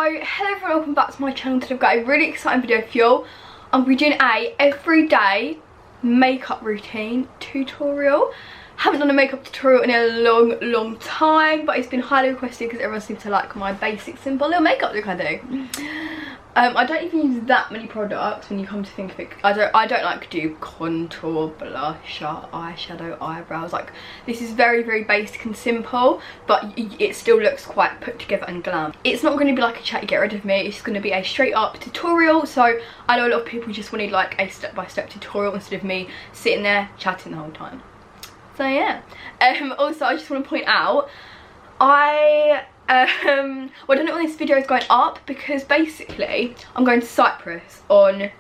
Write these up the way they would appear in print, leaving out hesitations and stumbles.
hello everyone, welcome back to my channel. Today I've got a really exciting video for you. I'm going to be doing a everyday makeup routine tutorial. Haven't done a makeup tutorial in a long time, but it's been highly requested because everyone seems to like my basic simple little makeup look I do. I don't even use that many products when you come to think of it. I don't like do contour, blusher, eyeshadow, eyebrows. Like, this is very basic and simple, but it still looks quite put together and glam. It's not going to be like a chatty get rid of me. It's going to be a straight up tutorial. So I know a lot of people just wanted like a step-by-step tutorial instead of me sitting there chatting the whole time. So yeah. Also, I just want to point out, well, I don't know when this video is going up because basically I'm going to Cyprus on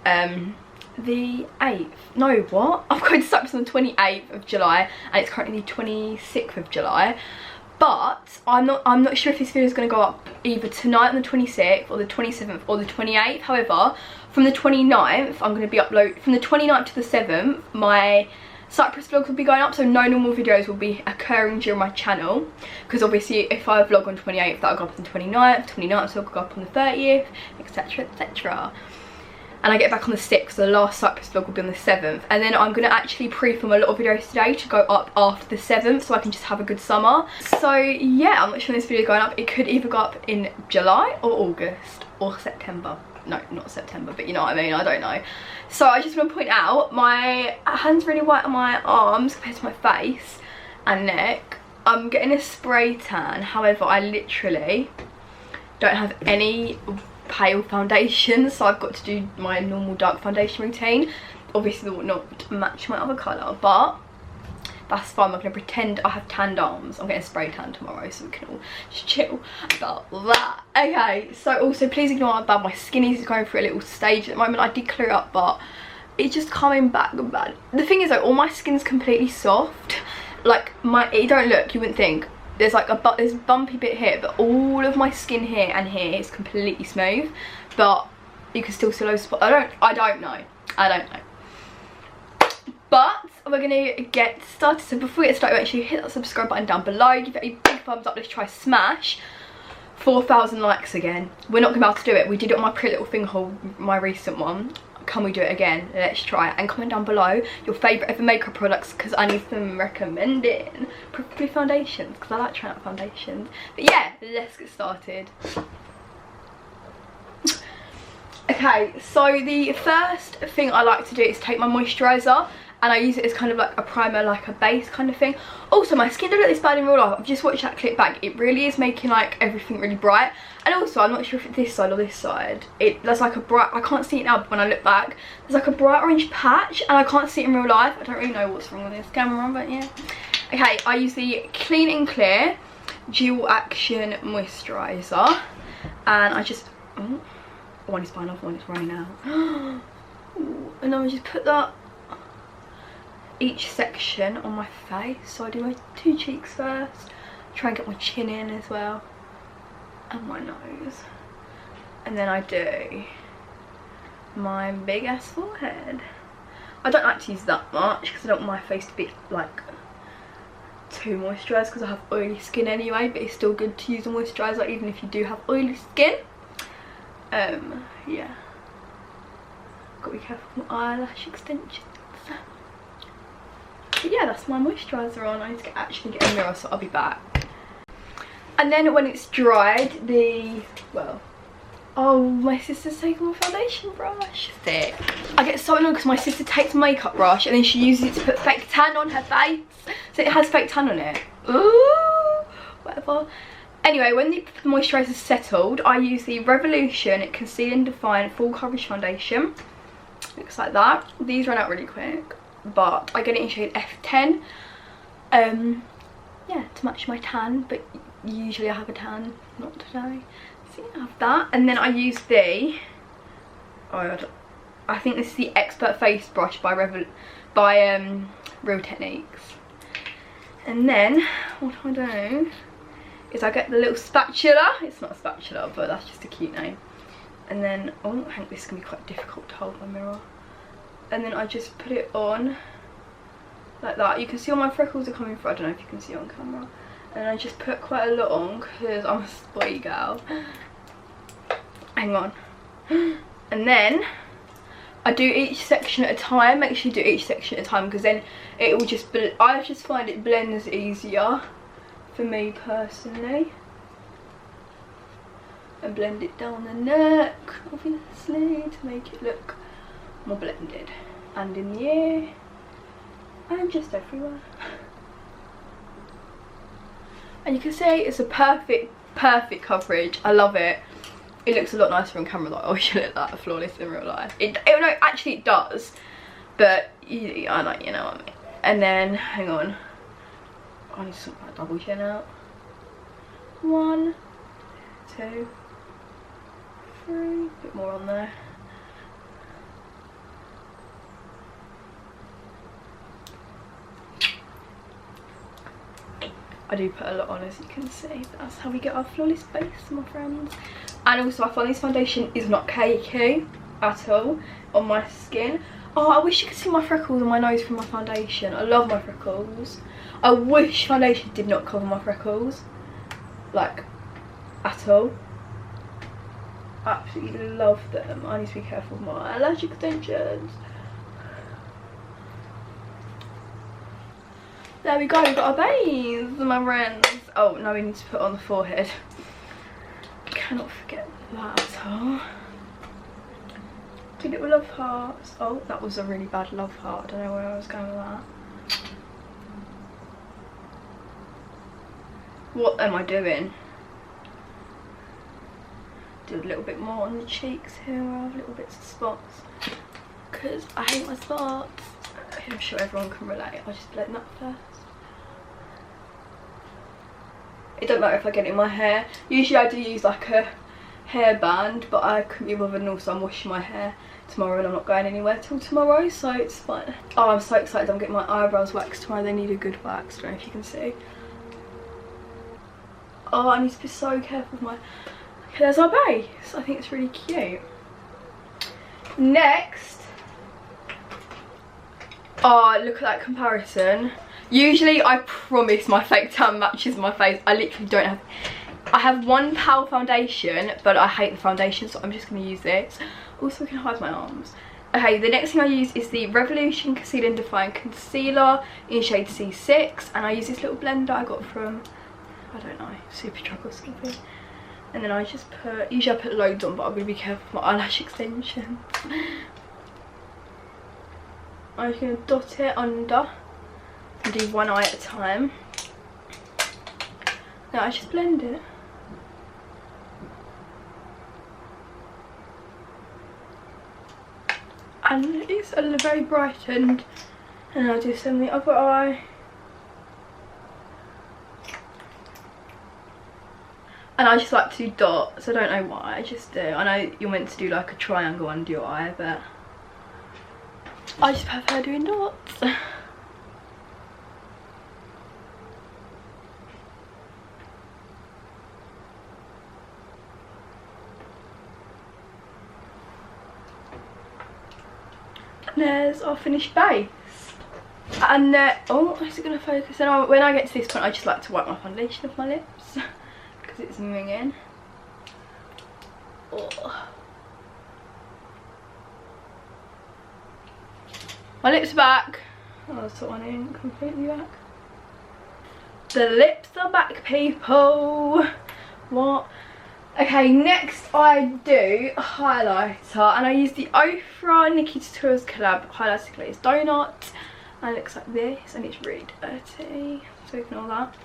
the 8th. No, what? I'm going to Cyprus on the 28th of July and it's currently the 26th of July. But I'm not sure if this video is going to go up either tonight on the 26th or the 27th or the 28th. However, from the 29th, I'm going to be from the 29th to the 7th, my Cyprus vlogs will be going up, so no normal videos will be occurring during my channel, because obviously if I vlog on 28th, that'll go up on the 29th will go up on the 30th, etc, etc. And I get back on the 6th, so the last Cyprus vlog will be on the 7th. And then I'm going to actually pre-film a lot of videos today to go up after the 7th, so I can just have a good summer. So yeah, I'm not sure when this video is going up. It could either go up in July or August or September. No, not September, but you know what I mean, I don't know. So I just want to point out, my hand's really white on my arms compared to my face and neck. I'm getting a spray tan, however I literally don't have any pale foundation, so I've got to do my normal dark foundation routine. Obviously they will not match my other colour, but that's fine. I'm going to pretend I have tanned arms. I'm getting spray tan tomorrow, so we can all just chill about that. Okay, so also please ignore how bad my skin is. It's going through a little stage at the moment. I did clear it up, but it's just coming back bad. The thing is though, all my skin's completely soft. Like, you don't look, you wouldn't think. There's like there's a bumpy bit here, but all of my skin here and here is completely smooth. But you can still see those spots. I don't know. But we're going to get started. So before we get started, make sure you hit that subscribe button down below. Give it a big thumbs up. Let's try smash 4,000 likes again. We're not going to be able to do it. We did it on my Pretty Little Thing haul, my recent one. Can we do it again? Let's try it. And comment down below your favourite ever makeup products, because I need them recommending. Preferably foundations, because I like trying out foundations. But yeah, let's get started. Okay, so the first thing I like to do is take my moisturiser, and I use it as kind of like a primer, like a base kind of thing. Also, my skin don't look this bad in real life. I've just watched that clip back. It really is making like everything really bright. And also, I'm not sure if it's this side or this side. There's like a bright, I can't see it now, but when I look back, there's like a bright orange patch, and I can't see it in real life. I don't really know what's wrong with this camera, but yeah. Okay, I use the Clean and Clear Dual Action Moisturiser, and I just, one is fine off, one is running out. And then I just put that each section on my face. So I do my two cheeks first, try and get my chin in as well, and my nose, and then I do my big ass forehead. I don't like to use that much because I don't want my face to be like too moisturised, because I have oily skin anyway, but it's still good to use a moisturiser even if you do have oily skin. Yeah, gotta be careful with my eyelash extensions. But yeah, that's my moisturiser on. I need to actually get a mirror, so I'll be back. And then when it's dried, oh, my sister's taking my foundation brush. Thick. I get so annoyed because my sister takes a makeup brush and then she uses it to put fake tan on her face. So it has fake tan on it. Ooh, whatever. Anyway, when the moisturiser's settled, I use the Revolution Conceal and Define Full Coverage Foundation. Looks like that. These run out really quick, but I get it in shade F10. Yeah, to match my tan, but usually I have a tan, not today. So yeah, I have that. And then I use the, I think this is the Expert Face Brush by Real Techniques. And then what I do is I get the little spatula. It's not a spatula, but that's just a cute name. And then, oh, I think this is going to be quite difficult to hold my mirror. And then I just put it on like that. You can see all my freckles are coming through. I don't know if you can see on camera. And I just put quite a lot on because I'm a spoiled girl. hang on. And then I do each section at a time. Make sure you do each section at a time, because then it will just, I just find it blends easier for me personally. And blend it down the neck, obviously, to make it look more blended. And in the ear, and just everywhere. And you can see it's a perfect coverage. I love it. It looks a lot nicer on camera. Like, oh, you look like flawless in real life. No, actually it does, but I know, you know what I mean. And then, hang on, I need to sort my double chin out. 1, 2, 3, a bit more on there. I do put a lot on, as you can see, but that's how we get our flawless base, my friends. And also, I find this foundation is not cakey at all on my skin. Oh, I wish you could see my freckles on my nose from my foundation. I love my freckles. I wish foundation did not cover my freckles, like, at all. Absolutely love them. I need to be careful with my eyelash extensions. There we go, we've got our base, my friends. Oh, now we need to put on the forehead. Cannot forget that at all. Two little love hearts. Oh, that was a really bad love heart. I don't know where I was going with that. What am I doing? Do a little bit more on the cheeks here, where I have little bits of spots, because I hate my spots. I'm sure everyone can relate. I'll just blend that first. It don't matter if I get it in my hair. Usually I do use like a hairband, but I couldn't be bothered, and also I'm washing my hair tomorrow and I'm not going anywhere till tomorrow, so it's fine. Oh, I'm so excited. I'm getting my eyebrows waxed tomorrow. They need a good wax. I don't know if you can see. Oh, I need to be so careful with my... Okay, there's our base. I think it's really cute. Next. Oh, look at that comparison. Usually, I promise my fake tan matches my face. I literally don't have... I have one pale foundation, but I hate the foundation, so I'm just going to use this. Also, I can hide my arms. Okay, the next thing I use is the Revolution Conceal and Define Concealer in shade C6. And I use this little blender I got from, I don't know, Superdrug or something. And then I just put... Usually I put loads on, but I'm going to be careful with my eyelash extensions. I'm just going to dot it under. And do one eye at a time. Now I just blend it. And it's very brightened. And I'll do some on the other eye. And I just like to do dots. I don't know why, I just do. I know you're meant to do like a triangle under your eye, but I just prefer doing dots. There's our finished base. And oh, is it going to focus? And when I get to this point, I just like to wipe my foundation off my lips because it's ringing. Oh. My lips are back. Oh, I'll put one in completely back. The lips are back, people. What? Okay, next I do a highlighter, and I use the Ofra Nikki Tutorials collab highlighter glaze donut, and it looks like this, and it's really dirty, so ignore that.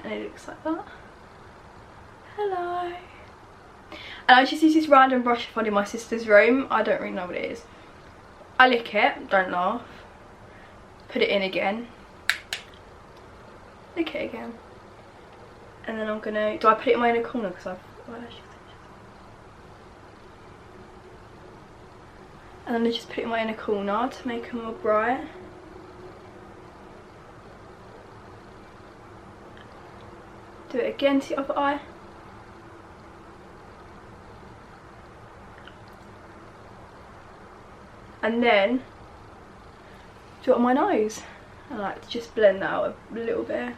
And it looks like that. Hello. And I just use this random brush I found in my sister's room. I don't really know what it is. I lick it, don't laugh. Put it in again. Lick it again. And then I'm gonna... Do I put it in my inner corner because I've... And then I just put it in my inner corner to make them more bright. Do it again to the other eye. And then do it on my nose. I like to just blend that out a little bit.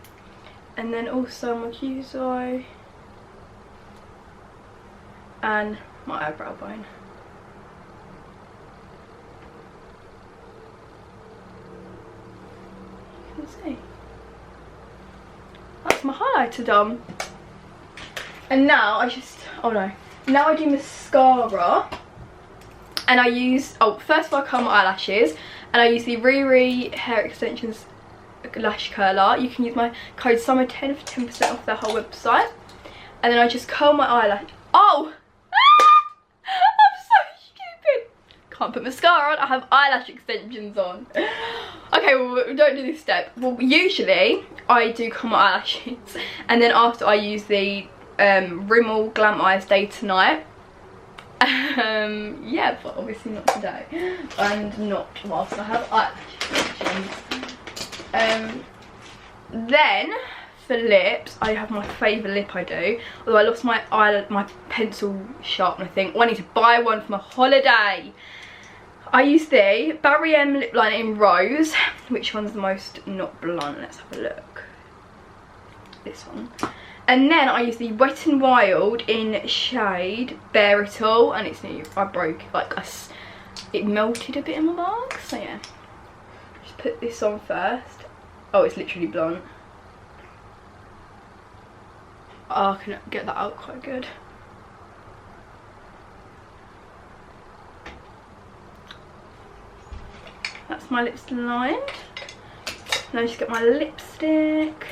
And then also my Q's eye and my eyebrow bone. You can see. That's my highlighter done. And now I just, oh no. Now I do mascara. And I use, oh, first of all I curl my eyelashes. And I use the Riri Hair Extensions Lash Curler. You can use my code SUMMER10 for 10% off their whole website. And then I just curl my eyelash. Oh! I'm so stupid. Can't put mascara on. I have eyelash extensions on. Okay, well, we don't do this step. Well, usually I do curl my eyelashes. And then after I use the Rimmel Glam Eyes Day to Night. Yeah, but obviously not today. And not whilst I have eyelash extensions. Then for lips, I have my favourite lip I do. Although I lost my pencil sharpener thing. Oh, I need to buy one for my holiday. I use the Barry M lip liner in Rose. Which one's the most not blunt? Let's have a look. This one. And then I use the Wet n Wild in shade Bare It All. And it's new. I broke, like, it melted a bit in my bag. So yeah. Just put this on first. Oh, it's literally blunt. Oh, I can get that out quite good. That's my lips lined. Now I just get my lipstick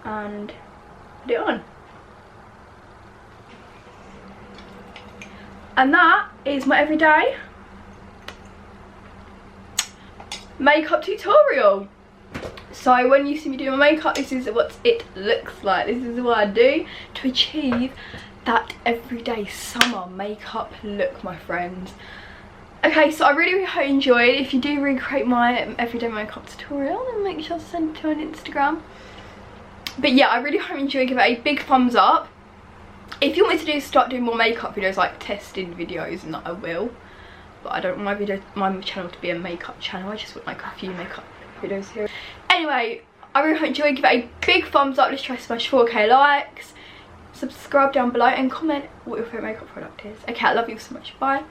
and put it on. And that is my everyday makeup tutorial. So when you see me doing my makeup, this is what it looks like. This is what I do to achieve that everyday summer makeup look, my friends. Okay, so I really hope you enjoyed. If you do recreate my everyday makeup tutorial, then make sure to send it to on Instagram. But yeah, I really hope you enjoyed. Give it a big thumbs up. If you want me to start doing more makeup videos, like testing videos, and that I will. But I don't want my channel to be a makeup channel. I just want like a few makeup videos here. Anyway, I really hope you enjoyed. Give it a big thumbs up. Let's try to smash 4K likes. Subscribe down below and comment what your favourite makeup product is. Okay, I love you so much. Bye.